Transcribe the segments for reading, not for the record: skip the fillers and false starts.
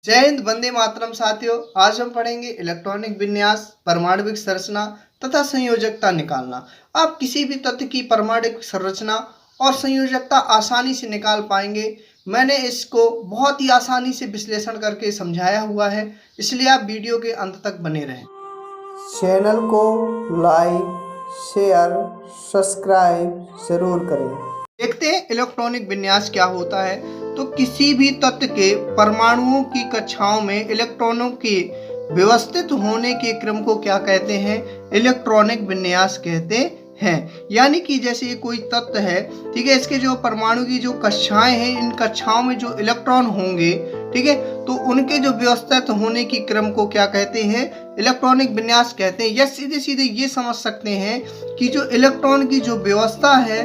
जय हिंद, वंदे मातरम साथियों। आज हम पढ़ेंगे इलेक्ट्रॉनिक विन्यास, परमाणविक संरचना तथा संयोजकता निकालना। आप किसी भी तत्व की परमाणविक संरचना और संयोजकता आसानी से निकाल पाएंगे। मैंने इसको बहुत ही आसानी से विश्लेषण करके समझाया हुआ है, इसलिए आप वीडियो के अंत तक बने रहें। चैनल को लाइक, शेयर, सब्सक्राइब जरूर करें। देखते हैं इलेक्ट्रॉनिक विन्यास क्या होता है। तो किसी भी तत्व के परमाणुओं की कक्षाओं में इलेक्ट्रॉनों के व्यवस्थित होने के क्रम को क्या कहते हैं? इलेक्ट्रॉनिक विन्यास कहते हैं। यानी कि जैसे ये कोई तत्व है, ठीक है, इसके जो परमाणु की जो कक्षाएं हैं, इन कक्षाओं में जो इलेक्ट्रॉन होंगे, ठीक है, तो उनके जो व्यवस्थित होने की क्रम को क्या कहते हैं? इलेक्ट्रॉनिक विन्यास कहते हैं। या सीधे सीधे ये समझ सकते हैं कि जो इलेक्ट्रॉन की जो व्यवस्था है,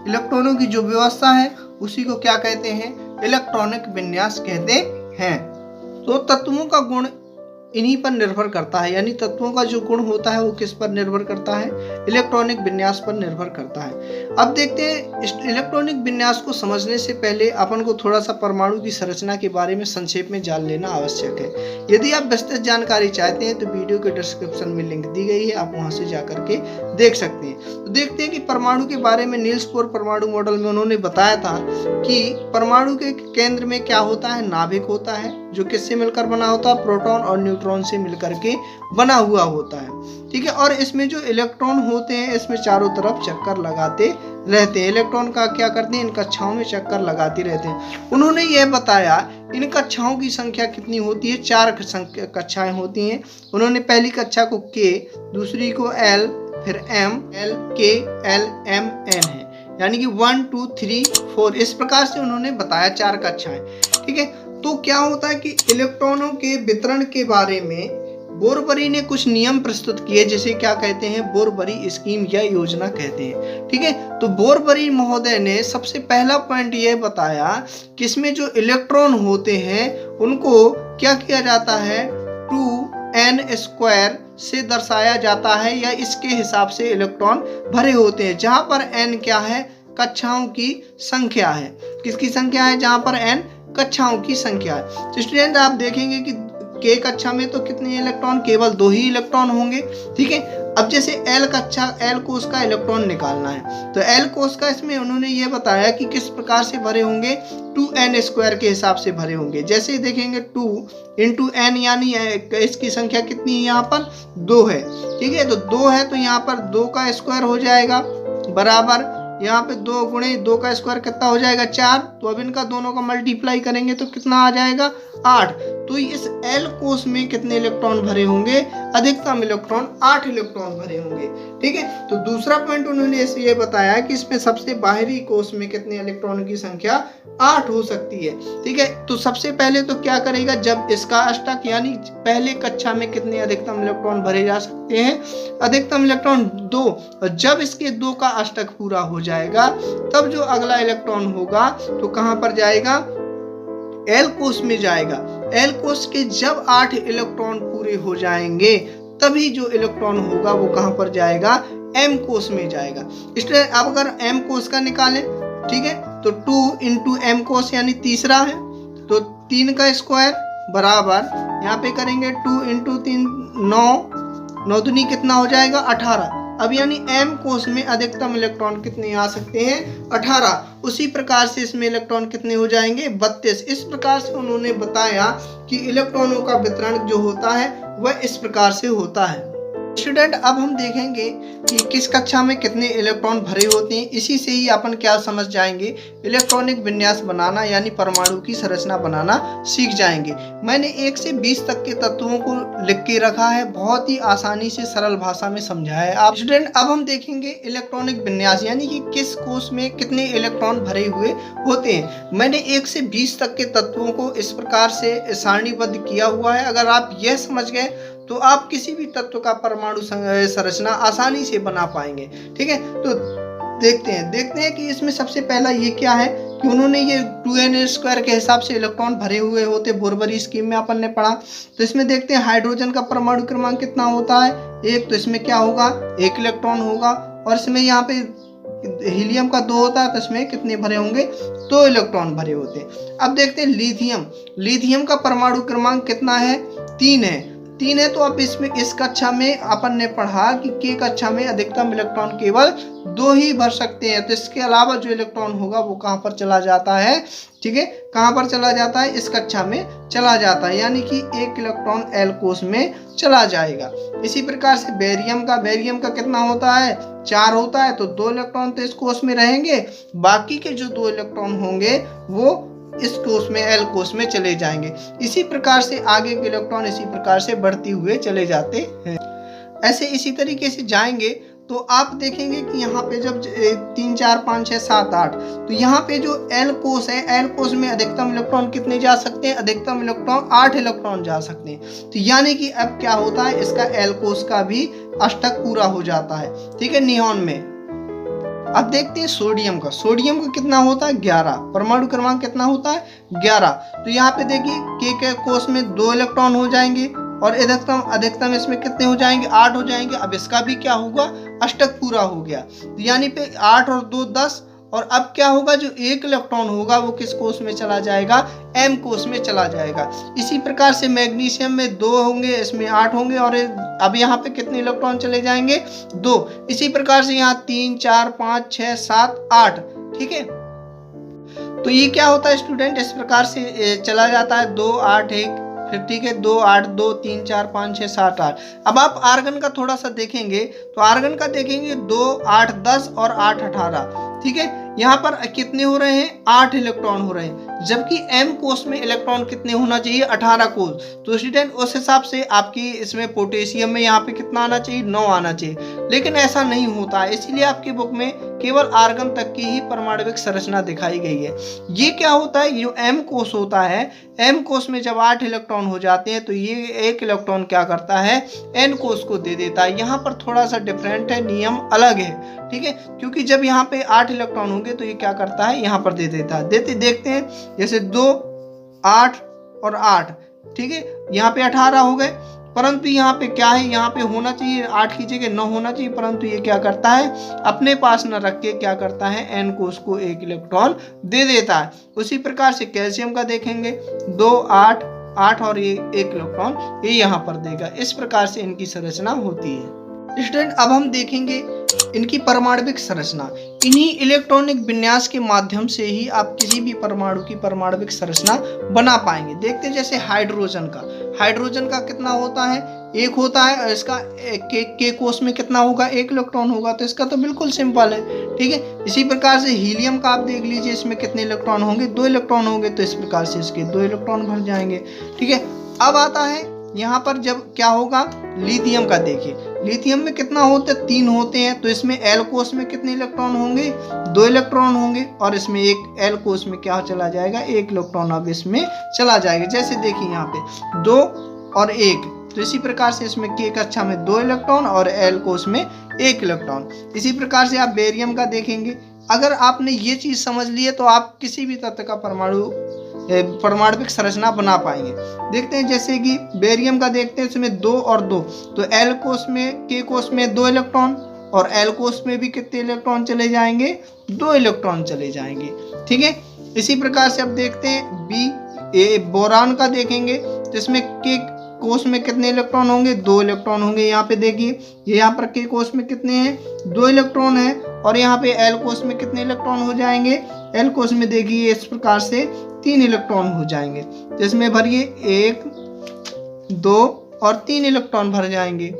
इलेक्ट्रॉनों की जो व्यवस्था है, उसी को क्या कहते हैं? इलेक्ट्रॉनिक विन्यास कहते हैं। तो तत्वों का गुण इन्हीं पर निर्भर करता है, यानी तत्वों का जो गुण होता है वो किस पर निर्भर करता है? इलेक्ट्रॉनिक विन्यास पर निर्भर करता है। अब देखते हैं, इलेक्ट्रॉनिक विन्यास को समझने से पहले अपन को थोड़ा सा परमाणु की संरचना के बारे में संक्षेप में जान लेना आवश्यक है। यदि आप विस्तृत जानकारी चाहते हैं तो वीडियो के डिस्क्रिप्शन में लिंक दी गई है, आप वहां से जाकर के देख सकते हैं। तो देखते हैं कि परमाणु के बारे में नील्स बोर परमाणु मॉडल में उन्होंने बताया था कि परमाणु के केंद्र में क्या होता है? नाभिक होता है, जो किससे मिलकर बना होता है? प्रोटॉन और न्यूट्रॉन से मिलकर के बना हुआ होता है, ठीक है। और इसमें जो इलेक्ट्रॉन होते हैं, इसमें चारों तरफ चक्कर लगाते रहते हैं। इलेक्ट्रॉन का क्या करते हैं? इन कक्षाओं में चक्कर लगाते रहते हैं। उन्होंने यह बताया इन कक्षाओं की संख्या कितनी होती है? 4 कक्षाएं होती हैं। उन्होंने पहली कक्षा को K, दूसरी को L, फिर M, L, K, L, M, N है, यानी कि 1, 2, 3, 4 इस प्रकार से उन्होंने बताया 4 कक्षाएं, ठीक है। तो क्या होता है कि इलेक्ट्रॉनों के वितरण के बारे में बोरबरी ने कुछ नियम प्रस्तुत किए, जिसे क्या कहते हैं? बोरबरी स्कीम या योजना कहते हैं, ठीक है। तो बोरबरी महोदय ने सबसे पहला पॉइंट यह बताया कि इसमें जो इलेक्ट्रॉन होते हैं उनको क्या किया जाता है? 2n² से दर्शाया जाता है, या इसके हिसाब से इलेक्ट्रॉन भरे होते हैं, जहां पर n क्या है? कक्षाओं की संख्या है। किसकी संख्या है? जहां पर n कक्षाओं की संख्या है। तो स्टूडेंट आप देखेंगे कि K कक्षा में तो कितने इलेक्ट्रॉन? केवल 2 ही इलेक्ट्रॉन होंगे, ठीक है। अब जैसे L कक्षा, L कोष का इलेक्ट्रॉन निकालना है, तो L कोष का इसमें उन्होंने ये बताया कि किस प्रकार से भरे होंगे? 2n² के हिसाब से भरे होंगे। जैसे देखेंगे 2 × n, यानी इसकी संख्या कितनी है? यहाँ पर 2 है, ठीक है। तो 2 है तो यहाँ पर 2 का स्क्वायर हो जाएगा, बराबर यहाँ पे 2 गुणे 2 का स्क्वायर कितना हो जाएगा? 4। तो अब इनका दोनों का मल्टीप्लाई करेंगे तो कितना आ जाएगा? 8। तो इस L कोष में कितने इलेक्ट्रॉन भरे होंगे? अधिकतम इलेक्ट्रॉन 8 इलेक्ट्रॉन भरे होंगे, ठीक है। तो दूसरा पॉइंट उन्होंने ये बताया कि इसमें सबसे बाहरी कोष में कितने इलेक्ट्रॉन की संख्या 8 हो सकती है, ठीक है। तो सबसे पहले तो क्या करेगा? जब इसका अष्टक, यानी पहले कक्षा में कितने अधिकतम इलेक्ट्रॉन भरे जा सकते हैं? अधिकतम इलेक्ट्रॉन 2। और जब इसके 2 का अष्टक पूरा हो जाएगा, तब जो अगला इलेक्ट्रॉन होगा तो कहां पर जाएगा? L कोष में जाएगा। L कोष के जब 8 इलेक्ट्रॉन पूरे हो जाएंगे, तभी जो इलेक्ट्रॉन होगा वो कहां पर जाएगा? M कोष में जाएगा। इसलिए अब अगर M कोष का निकालें, ठीक है, तो 2 × M कोष यानी तीसरा है, तो 3 का स्क्वायर बराबर यहाँ पे करेंगे 2 × 3 9, 9 दूनी कितना हो जाएगा? 18। अब यानी M कोष में अधिकतम इलेक्ट्रॉन कितने आ सकते हैं? 18। उसी प्रकार से इसमें इलेक्ट्रॉन कितने हो जाएंगे? 32। इस प्रकार से उन्होंने बताया कि इलेक्ट्रॉनों का वितरण जो होता है वह इस प्रकार से होता है। स्टूडेंट अब हम देखेंगे कि किस कक्षा में कितने इलेक्ट्रॉन भरे होते हैं। इसी से ही अपन क्या समझ जाएंगे? इलेक्ट्रॉनिक विन्यास बनाना, यानी परमाणु की संरचना बनाना सीख जाएंगे। मैंने 1 से 20 तक के तत्वों को लिख के रखा है, बहुत ही आसानी से सरल भाषा में समझाया है आप। स्टूडेंट अब हम देखेंगे इलेक्ट्रॉनिक विन्यास, यानी कि किस कोष में कितने इलेक्ट्रॉन भरे हुए होते हैं। मैंने 1 से 20 तक के तत्वों को इस प्रकार से सारणीबद्ध किया हुआ है। अगर आप यह समझ गए तो आप किसी भी तत्व का परमाणु संरचना आसानी से बना पाएंगे, ठीक है। तो देखते हैं कि इसमें सबसे पहला ये क्या है कि उन्होंने ये 2n² के हिसाब से इलेक्ट्रॉन भरे हुए होते, बोरबरी स्कीम में अपन ने पढ़ा। तो इसमें देखते हैं हाइड्रोजन का परमाणु क्रमांक कितना होता है? 1। तो इसमें क्या होगा? 1 इलेक्ट्रॉन होगा। और इसमें यहाँ पे हीलियम का 2 होता है तो इसमें कितने भरे होंगे, 2 इलेक्ट्रॉन भरे होते हैं। अब देखते हैं लिथियम। लिथियम का परमाणु क्रमांक कितना है, 3 है। 3 है तो अब इसमें इस कक्षा में अपन ने पढ़ा कि के कक्षा में अधिकतम इलेक्ट्रॉन केवल 2 ही भर सकते हैं, तो इसके अलावा जो इलेक्ट्रॉन होगा वो कहाँ पर चला जाता है, ठीक है, कहाँ पर चला जाता है, इस कक्षा में चला जाता है, यानी कि 1 इलेक्ट्रॉन एल कोष में चला जाएगा। इसी प्रकार से बेरियम का कितना होता है, 4 होता है, तो 2 इलेक्ट्रॉन तो इस कोष में रहेंगे, बाकी के जो 2 इलेक्ट्रॉन होंगे वो इस कोष में एल कोष में चले जाएंगे। इसी प्रकार से आगे के इलेक्ट्रॉन इसी प्रकार से बढ़ते हुए चले जाते हैं। ऐसे इसी तरीके से जाएंगे तो आप देखेंगे कि यहाँ पे जब 3 4 5 6 7 8, तो यहाँ पे जो एल कोष है, एल कोष में अधिकतम इलेक्ट्रॉन कितने जा सकते हैं, अधिकतम इलेक्ट्रॉन 8 इलेक्ट्रॉन जा सकते हैं। तो यानी कि अब क्या होता है, इसका एल कोष का भी अष्टक पूरा हो जाता है, ठीक है, नियॉन में। अब देखते हैं सोडियम का कितना होता है, 11, परमाणु क्रमांक कितना होता है, 11। तो यहाँ पे देखिए के कोष में 2 इलेक्ट्रॉन हो जाएंगे और अधिकतम इसमें कितने हो जाएंगे, 8 हो जाएंगे। अब इसका भी क्या होगा, अष्टक पूरा हो गया, तो यानी पे 8 और 2 10। और अब क्या होगा, जो 1 इलेक्ट्रॉन होगा वो किस कोष में चला जाएगा, एम कोष में चला जाएगा। इसी प्रकार से मैग्नीशियम में 2 होंगे, इसमें 8 होंगे, और अब यहाँ पे कितने इलेक्ट्रॉन चले जाएंगे, 2। इसी प्रकार से यहाँ 3 4 5 6 7 8, ठीक है। तो ये क्या होता है स्टूडेंट, इस प्रकार से चला जाता है 2 8 1, फिर ठीक है 2 8 2 3 4 5 6 7 8। अब आप आर्गन का थोड़ा सा देखेंगे तो आर्गन का देखेंगे 2 8 10 और 8 18, ठीक है। यहाँ पर कितने हो रहे हैं, 8 इलेक्ट्रॉन हो रहे हैं, जबकि एम कोष में इलेक्ट्रॉन कितने होना चाहिए, 18 कोष। तो स्टूडेंट उस हिसाब से आपकी इसमें पोटेशियम में यहाँ पे कितना आना चाहिए, 9 आना चाहिए, लेकिन ऐसा नहीं होता है। इसीलिए आपकी बुक में केवल आर्गन तक की ही परमाणविक संरचना दिखाई गई है। ये क्या होता है, ये एम कोष होता है, एम कोष में जब 8 इलेक्ट्रॉन हो जाते हैं तो ये 1 इलेक्ट्रॉन क्या करता है, एन कोष को दे देता है। यहाँ पर थोड़ा सा डिफरेंट है, नियम अलग है, ठीक है, क्योंकि जब यहाँ पे 8 इलेक्ट्रॉन होंगे तो ये क्या करता है, यहाँ पर दे देता है। देखते हैं, जैसे 2 8 और 8, ठीक है, यहाँ पे 18 हो गए, परंतु यहाँ पे क्या है, यहाँ पे होना चाहिए 8 की जगह 9 होना चाहिए, परंतु ये क्या करता है, अपने पास न रख के क्या करता है, एन कोष को 1 इलेक्ट्रॉन दे देता है। उसी प्रकार से कैल्शियम का देखेंगे 2 8 8 और ये 1 इलेक्ट्रॉन ये यहाँ पर देगा। इस प्रकार से इनकी संरचना होती है। स्टूडेंट अब हम देखेंगे इनकी परमाणविक संरचना। इन्हीं इलेक्ट्रॉनिक विन्यास के माध्यम से ही आप किसी भी परमाणु की परमाणविक संरचना बना पाएंगे। देखते हैं जैसे हाइड्रोजन का कितना होता है, 1 होता है, इसका के कोष में कितना होगा, 1 इलेक्ट्रॉन होगा, तो इसका तो बिल्कुल सिंपल है, ठीक है। इसी प्रकार से हीलियम का आप देख लीजिए, इसमें कितने इलेक्ट्रॉन होंगे, 2 इलेक्ट्रॉन होंगे, तो इस प्रकार से इसके 2 इलेक्ट्रॉन भर जाएंगे, ठीक है। अब आता है यहाँ पर जब क्या होगा, लिथियम का देखिए, लिथियम में कितना होता है, 3 होते हैं, तो इसमें एल कोष में कितने इलेक्ट्रॉन होंगे, 2 इलेक्ट्रॉन होंगे, और इसमें एक एल कोष में क्या चला जाएगा, 1 इलेक्ट्रॉन अब इसमें चला जाएगा। जैसे देखिए यहाँ पे 2 और 1, तो इसी प्रकार से इसमें के कक्षा में 2 इलेक्ट्रॉन और एल कोष में 1 इलेक्ट्रॉन। इसी प्रकार से आप बेरियम का देखेंगे। अगर आपने ये चीज समझ ली है तो आप किसी भी तत्व का परमाणविक संरचना बना पाएंगे। देखते हैं जैसे कि बेरियम का देखते हैं, इसमें 2 और 2, तो एल कोष में, के कोष में 2 इलेक्ट्रॉन, और एल कोष में भी कितने इलेक्ट्रॉन चले जाएंगे, 2 इलेक्ट्रॉन चले जाएंगे, ठीक है। इसी प्रकार से अब देखते हैं बोरान का देखेंगे, तो इसमें के कोष में कितने इलेक्ट्रॉन होंगे, 2 इलेक्ट्रॉन होंगे। यहाँ पे देखिए, ये यहाँ पर के कोष में कितने हैं, 2 इलेक्ट्रॉन है, और यहाँ पे एल कोष में कितने इलेक्ट्रॉन हो जाएंगे, एल कोष में देखिए इस प्रकार से 3 इलेक्ट्रॉन हो जाएंगे। तो इसमें भरिए 1 2 और 3 इलेक्ट्रॉन भर जाएंगे।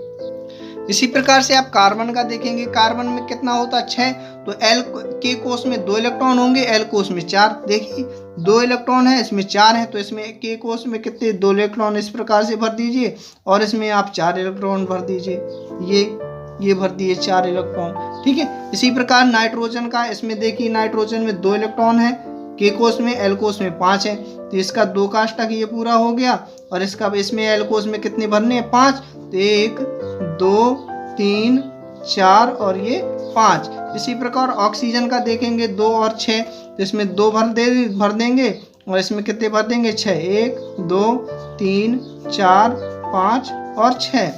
इसी प्रकार से आप कार्बन का देखेंगे, कार्बन में कितना होता है, 6, तो एल के कोष में 2 इलेक्ट्रॉन होंगे, एल कोष में 4, देखिए 2 इलेक्ट्रॉन है, इसमें 4 है, तो इसमें के कोष में कितने, 2 इलेक्ट्रॉन इस प्रकार से भर दीजिए, और इसमें आप 4 इलेक्ट्रॉन भर दीजिए, ये भर दिए 4 इलेक्ट्रॉन, ठीक है। इसी प्रकार नाइट्रोजन का, इसमें देखिए नाइट्रोजन में 2 इलेक्ट्रॉन है, के कोष में, एल कोष में 5 है, तो इसका 2 का अष्टक ये पूरा हो गया, और इसका इसमें एल कोष में कितने भरने हैं, 5, तो 1 2 3 4 और ये 5। इसी प्रकार ऑक्सीजन का देखेंगे 2 और 6, तो इसमें 2 भर देंगे, और इसमें कितने भर देंगे, 6, 1 2 3 4 5 और 6।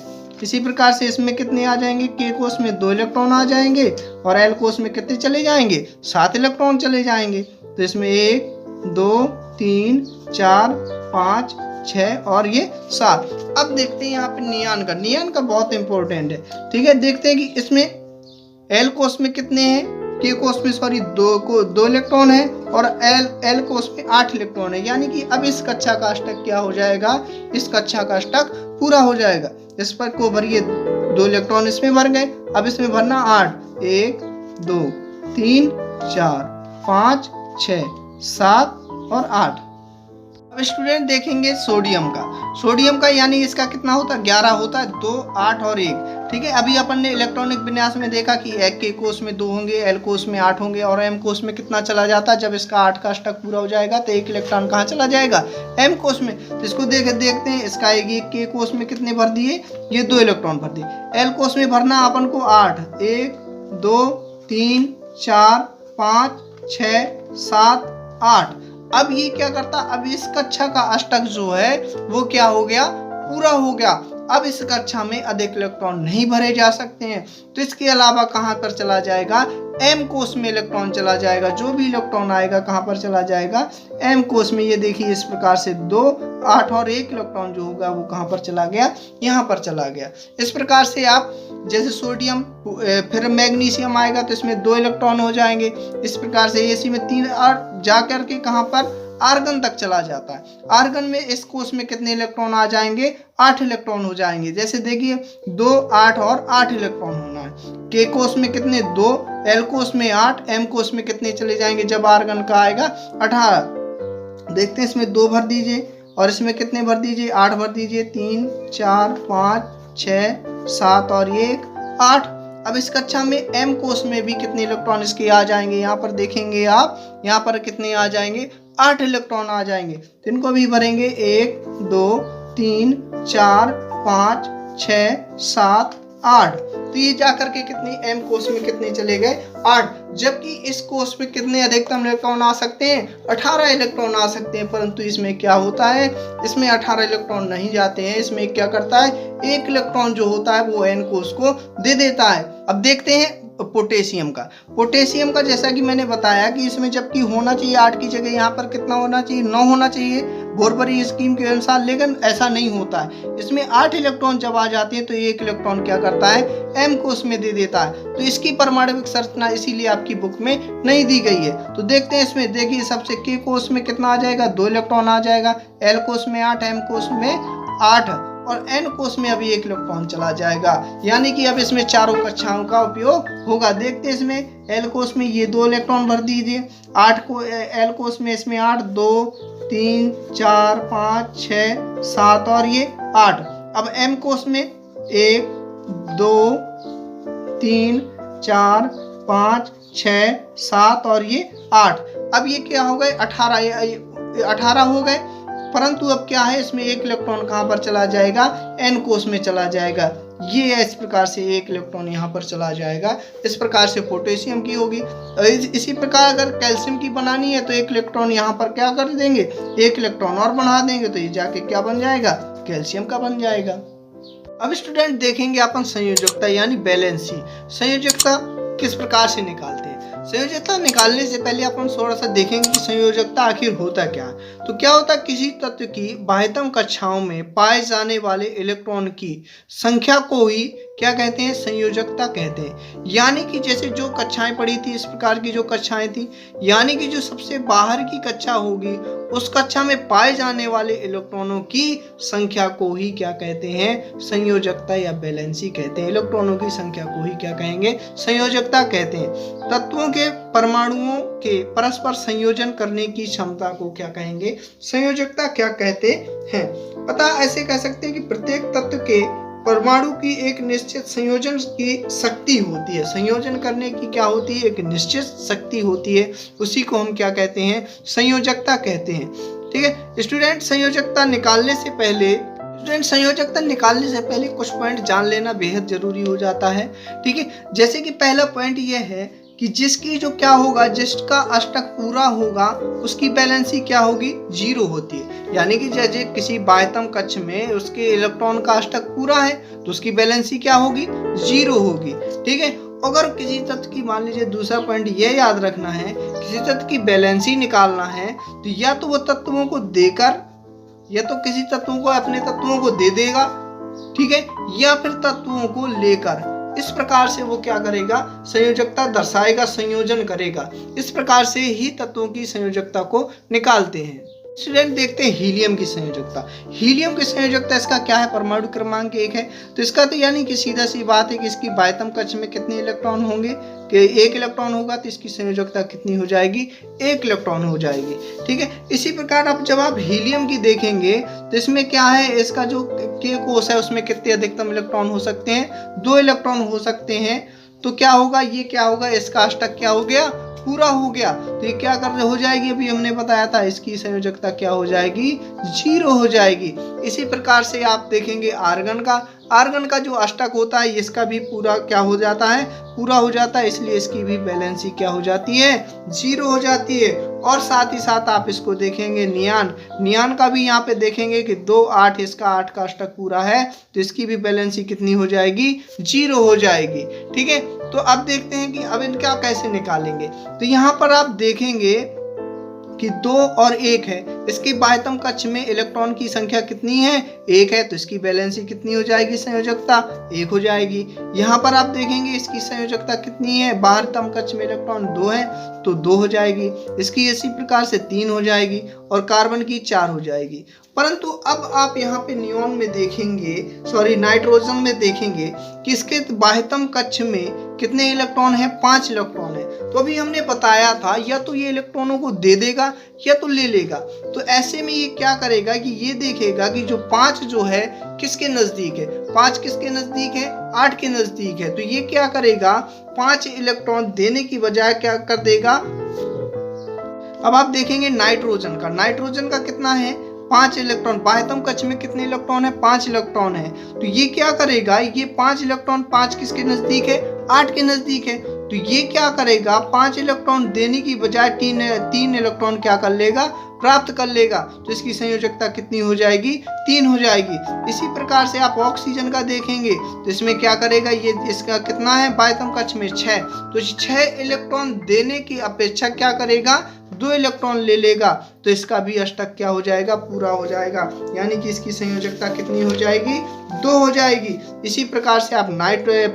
इसी प्रकार से इसमें कितने आ जाएंगे, K को उसमें 2 इलेक्ट्रॉन आ जाएंगे और L को उसमें कितने चले जाएंगे, 7 इलेक्ट्रॉन चले जाएंगे। तो इसमें 1 2 3 4 5 6 और ये 7। अब देखते हैं यहाँ पे नियॉन का बहुत इंपॉर्टेंट है, ठीक है। देखते हैं कि इसमें L को उसमें कितने हैं, K को उसमें सॉरी 2 इलेक्ट्रॉन है और L को उसमें 8 इलेक्ट्रॉन है। यानी कि अब इस कक्षा का अष्टक क्या हो जाएगा, इस कक्षा का अष्टक पूरा हो जाएगा। इस पर को भरिए, 2 इलेक्ट्रॉन इसमें भर गए, अब इसमें भरना 8, 1 2 3 4 5 6 7 और 8। अब स्टूडेंट देखेंगे सोडियम का यानी इसका कितना होता है, 11 होता है, 2 8 और 1, ठीक है। अभी अपन ने इलेक्ट्रॉनिक विन्यास में देखा कि K को उसमें 2 होंगे, L को उसमें 8 होंगे और M को उसमें कितना चला जाता है। जब इसका 8 का अष्टक पूरा हो जाएगा तो 1 इलेक्ट्रॉन कहाँ चला जाएगा, M को उसमें। तो इसको देखते हैं, इसका K को उसमें कितने भर दिए, ये 2 इलेक्ट्रॉन भर दिए। L को उसमें भरना अपन को 8, 1 2 3 4 5 6 7 8। अब ये क्या करता, अब इस कक्षा का अष्टक जो है वो क्या हो गया, पूरा हो गया। अब इस कक्षा में अधिक इलेक्ट्रॉन नहीं भरे जा सकते हैं, तो इसके अलावा कहाँ पर चला जाएगा, M कोष में इलेक्ट्रॉन चला जाएगा। जो भी इलेक्ट्रॉन आएगा कहाँ पर चला जाएगा, M कोष में। ये देखिए इस प्रकार से 2 8 और 1 इलेक्ट्रॉन जो होगा वो कहाँ पर चला गया, यहाँ पर चला गया। इस प्रकार से आप जैसे सोडियम फिर मैग्नीशियम आएगा तो इसमें 2 इलेक्ट्रॉन हो जाएंगे। इस प्रकार से इसी में 3 और जाकर के कहाँ पर आर्गन तक चला जाता है। आर्गन में इस कोष में कितने इलेक्ट्रॉन आ जाएंगे, 8 इलेक्ट्रॉन हो जाएंगे। जैसे देखिए 2 8 और 8 इलेक्ट्रॉन होना है। K कोष में कितने, 2, L कोष में 8, M कोष में कितने चले जाएंगे जब आर्गन का आएगा, 18। देखते हैं इसमें 2 भर दीजिए और इसमें कितने भर दीजिए, 8 भर दीजिए, 3 4 5 6 7 और 1 8। अब इस कक्षा में M कोष में भी कितने इलेक्ट्रॉन इसके आ जाएंगे, यहाँ पर देखेंगे आप, यहाँ पर कितने आ जाएंगे, 8 इलेक्ट्रॉन आ जाएंगे। तो इनको भी भरेंगे, 1 2 3 4 5 6 7 8। तो ये जाकर के कितने M कोष में कितने चले गए, 8। जबकि इस कोष में कितने अधिकतम इलेक्ट्रॉन आ सकते हैं, 18 इलेक्ट्रॉन आ सकते हैं। परंतु इसमें क्या होता है, इसमें 18 इलेक्ट्रॉन नहीं जाते हैं। इसमें क्या करता है, 1 इलेक्ट्रॉन जो होता है वो N कोष को दे देता है। अब देखते हैं पोटेशियम का जैसा कि मैंने बताया कि इसमें जबकि होना चाहिए 8 की जगह यहाँ पर कितना होना चाहिए, 9 होना चाहिए बोरबरी स्कीम के अनुसार, लेकिन ऐसा नहीं होता है। इसमें 8 इलेक्ट्रॉन जब आ जाते हैं तो 1 इलेक्ट्रॉन क्या करता है, M कोष में दे देता है। तो इसकी परमाणविक संरचना इसीलिए आपकी बुक में नहीं दी गई है। तो देखते हैं इसमें, देखिए सबसे K कोष में कितना आ जाएगा, 2 इलेक्ट्रॉन आ जाएगा, L कोष में 8, M कोष में 8 और N कोष में अभी 1 इलेक्ट्रॉन चला जाएगा। यानी कि अब इसमें चारों कक्षाओं का उपयोग होगा। देखते हैं इसमें L कोष में ये 2 इलेक्ट्रॉन भर दीजिए, 8 को L कोष में इसमें 8, 2 3 4 5 6 7 और ये 8। अब M कोष में 1 2 3 4 5 6 7 और ये 8। अब ये क्या हो गए, 18 हो गए। परंतु अब क्या है, इसमें 1 इलेक्ट्रॉन कहाँ पर चला जाएगा, N कोष में चला जाएगा। ये इस प्रकार से 1 इलेक्ट्रॉन यहाँ पर चला जाएगा। इस प्रकार से पोटेशियम की होगी। इसी प्रकार अगर कैल्शियम की बनानी है तो 1 इलेक्ट्रॉन यहाँ पर क्या कर देंगे, 1 इलेक्ट्रॉन और बढ़ा देंगे तो ये जाके क्या बन जाएगा, कैल्शियम का बन जाएगा। अब स्टूडेंट देखेंगे अपन संयोजकता यानी बैलेंसी। संयोजकता किस प्रकार से निकालते हैं। संयोजकता निकालने से पहले अपन थोड़ा सा देखेंगे कि संयोजकता आखिर होता क्या है। तो क्या होता है, किसी तत्व की बाह्यतम कक्षाओं में पाए जाने वाले इलेक्ट्रॉन की संख्या को ही क्या कहते हैं, संयोजकता कहते हैं। यानी कि जैसे जो कक्षाएं पड़ी थी, इस प्रकार की जो कक्षाएं थी, यानी कि जो सबसे बाहर की कक्षा होगी उस कक्षा में पाए जाने वाले इलेक्ट्रॉनों की संख्या को ही क्या कहते हैं, संयोजकता या बैलेंसी कहते हैं। इलेक्ट्रॉनों की संख्या को ही क्या कहेंगे, संयोजकता कहते हैं। तत्वों के परमाणुओं के परस्पर संयोजन करने की क्षमता को क्या कहेंगे, संयोजकता क्या कहते हैं। पता ऐसे कह सकते हैं कि प्रत्येक तत्व के परमाणु की एक निश्चित संयोजन की शक्ति होती है। संयोजन करने की क्या होती है, एक निश्चित शक्ति होती है। उसी को हम क्या कहते हैं, संयोजकता कहते हैं। ठीक है स्टूडेंट, संयोजकता निकालने से पहले कुछ पॉइंट जान लेना बेहद जरूरी हो जाता है। ठीक है, जैसे कि पहला पॉइंट यह है कि जिसकी जो क्या होगा, जिसका अष्टक पूरा होगा उसकी वैलेंसी क्या होगी, 0 होती है। यानी कि जैसे किसी बाह्यतम कक्ष में उसके इलेक्ट्रॉन का अष्टक पूरा है तो उसकी वैलेंसी क्या होगी, 0 होगी। ठीक है। अगर किसी तत्व की, मान लीजिए दूसरा पॉइंट ये याद रखना है, किसी तत्व की वैलेंसी निकालना है तो या तो वो तत्वों को देकर, या तो किसी तत्वों को अपने तत्वों को दे देगा, ठीक है, या फिर तत्वों को लेकर। इस प्रकार से वो क्या करेगा, संयोजकता दर्शाएगा, संयोजन करेगा। इस प्रकार से ही तत्वों की संयोजकता को निकालते हैं। स्टूडेंट देखते हैं हीलियम की संयोजकता। हीलियम की संयोजकता इसका क्या है, परमाणु क्रमांक 1 है। तो इसका तो यानी कि सीधा सी बात है कि इसकी बाह्यतम कक्ष में कितने इलेक्ट्रॉन होंगे, कि 1 इलेक्ट्रॉन होगा तो इसकी संयोजकता कितनी हो जाएगी, 1 इलेक्ट्रॉन हो जाएगी। ठीक है। इसी प्रकार अब जब आप हीलियम की देखेंगे तो इसमें क्या है, इसका जो K कोष है उसमें कितने अधिकतम इलेक्ट्रॉन हो सकते हैं, 2 इलेक्ट्रॉन हो सकते हैं। तो क्या होगा, ये क्या होगा, इसका अष्टक क्या हो गया, पूरा हो गया। तो ये क्या कर हो जाएगी, अभी हमने बताया था, इसकी संयोजकता क्या हो जाएगी, 0 हो जाएगी। इसी प्रकार से आप देखेंगे आर्गन का जो अष्टक होता है इसका भी पूरा क्या हो जाता है, पूरा हो जाता है, इसलिए इसकी भी वैलेंसी क्या हो जाती है, 0 हो जाती है। और साथ ही साथ आप इसको देखेंगे नियान का भी यहाँ पे देखेंगे कि 2 8, इसका 8 का अष्टक पूरा है तो इसकी भी वैलेंसी कितनी हो जाएगी, 0 हो जाएगी। ठीक है। तो अब देखते हैं कि अब इनका कैसे निकालेंगे। तो यहाँ पर आप देखेंगे कि 2 और 1 है, इसकी बाह्यतम कक्ष में इलेक्ट्रॉन की संख्या कितनी है, 1 है, तो इसकी वैलेंसी कितनी हो जाएगी, संयोजकता 1 हो जाएगी। यहाँ पर आप देखेंगे इसकी संयोजकता कितनी है, बाह्यतम कक्ष में इलेक्ट्रॉन 2 है तो 2 हो जाएगी। इसकी इसी प्रकार से 3 हो जाएगी और कार्बन की 4 हो जाएगी। परंतु अब आप यहाँ पे नियॉन में देखेंगे, नाइट्रोजन में देखेंगे कि इसके बाह्यतम कक्ष में कितने इलेक्ट्रॉन है, 5 इलेक्ट्रॉन है। तो अभी हमने बताया था या तो ये इलेक्ट्रॉनों को दे देगा या तो ले लेगा। तो ऐसे में ये क्या करेगा कि ये देखेगा कि जो 5 जो है किसके नजदीक है, 5 किसके नजदीक है, 8 के नजदीक है। तो ये क्या करेगा, 5 इलेक्ट्रॉन देने की बजाय क्या कर देगा। अब आप देखेंगे नाइट्रोजन का कितना है, 5 इलेक्ट्रॉन। बाह्यतम कक्ष में कितने इलेक्ट्रॉन है, 5 इलेक्ट्रॉन है। तो ये क्या करेगा, ये 5 इलेक्ट्रॉन 5 किसके नजदीक है, 8 के नजदीक है। तो ये क्या करेगा, 5 इलेक्ट्रॉन देने की बजाय 3 इलेक्ट्रॉन क्या कर लेगा, प्राप्त कर लेगा। तो इसकी संयोजकता कितनी हो जाएगी, 3 हो जाएगी। इसी प्रकार से आप ऑक्सीजन का देखेंगे तो इसमें क्या करेगा, ये इसका कितना है, बाह्यतम कक्ष में 6, तो 6 इलेक्ट्रॉन देने की अपेक्षा क्या करेगा, 2 इलेक्ट्रॉन ले लेगा। तो इसका भी अष्टक क्या हो जाएगा, पूरा हो जाएगा। यानी कि इसकी संयोजकता कितनी हो जाएगी, 2 हो जाएगी। इसी प्रकार से आप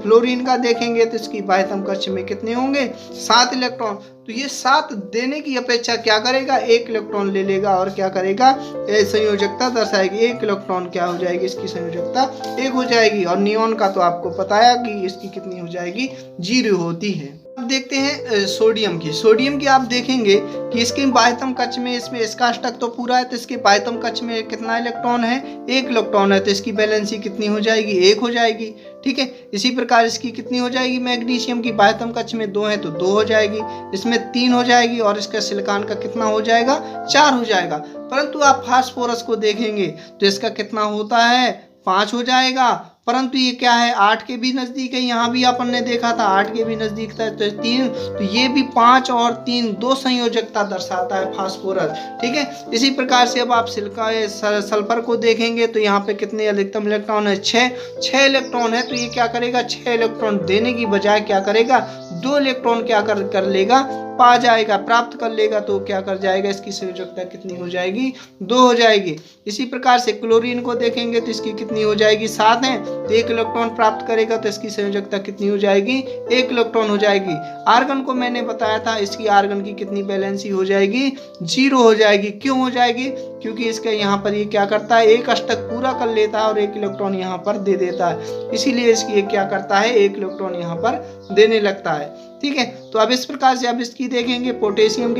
फ्लोरीन का देखेंगे तो इसकी बाह्यतम कक्ष में कितने होंगे, 7 इलेक्ट्रॉन। तो ये 7 देने की अपेक्षा क्या करेगा, 1 इलेक्ट्रॉन ले लेगा और क्या करेगा, संयोजकता दर्शाएगी। 1 इलेक्ट्रॉन क्या हो जाएगी, इसकी संयोजकता 1 हो जाएगी। और नियॉन का तो आपको बताया कि इसकी कितनी हो जाएगी, 0 होती है। अब देखते हैं सोडियम की आप देखेंगे कि इसके बाह्यतम कक्ष में, इसमें इसका अष्टक तो पूरा है तो इसके बाह्यतम कक्ष में कितना इलेक्ट्रॉन है, 1 इलेक्ट्रॉन है। तो इसकी वैलेंसी कितनी हो जाएगी, 1 हो जाएगी। ठीक है। इसी प्रकार इसकी कितनी हो जाएगी, मैग्नीशियम की बाह्यतम कक्ष में 2 है तो 2 हो जाएगी, इसमें 3 हो जाएगी। और इसका सिलिकॉन का कितना हो जाएगा, 4 हो जाएगा। परंतु आप फास्फोरस को देखेंगे तो इसका कितना होता है, 5 हो जाएगा। परंतु ये क्या है, 8 के भी नजदीक है। यहाँ भी अपन ने देखा था 8 के भी नजदीक था तो 3, तो ये भी 5 और 3 2 संयोजकता दर्शाता है फास्फोरस। ठीक है। इसी प्रकार से अब आप सल्फर को देखेंगे तो यहाँ पे कितने अधिकतम इलेक्ट्रॉन है, 6 इलेक्ट्रॉन है। तो ये क्या करेगा, 6 इलेक्ट्रॉन देने की बजाय क्या करेगा, 2 इलेक्ट्रॉन क्या कर लेगा, पा जाएगा, प्राप्त कर लेगा। तो क्या कर जाएगा, इसकी संयोजकता कितनी हो जाएगी, 2 हो जाएगी। इसी प्रकार से क्लोरीन को देखेंगे तो इसकी कितनी हो जाएगी, 7 है तो 1 इलेक्ट्रॉन प्राप्त करेगा। तो इसकी संयोजकता कितनी हो जाएगी, 1 इलेक्ट्रॉन हो जाएगी। आर्गन को मैंने बताया था, इसकी आर्गन की कितनी वैलेंसी हो जाएगी, 0 हो जाएगी। क्यों हो जाएगी, क्योंकि इसका यहाँ पर ये क्या करता है, 1 अष्टक पूरा कर लेता है और 1 इलेक्ट्रॉन यहाँ पर दे देता है। इसीलिए इसकी ये क्या करता है, 1 इलेक्ट्रॉन यहाँ पर देने लगता है। ठीक है। तो अब इस प्रकार से अब इसकी देखेंगे पोटेशियम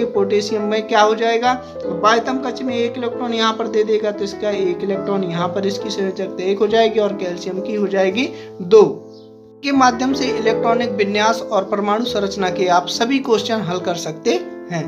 में क्या हो जाएगा, बाह्यतम कक्ष में 1 इलेक्ट्रॉन यहाँ पर दे देगा तो इसका 1 इलेक्ट्रॉन यहाँ पर, इसकी संयोजकता 1 हो जाएगी। और कैल्शियम की हो जाएगी 2। के माध्यम से इलेक्ट्रॉनिक विन्यास और परमाणु संरचना के आप सभी क्वेश्चन हल कर सकते हैं।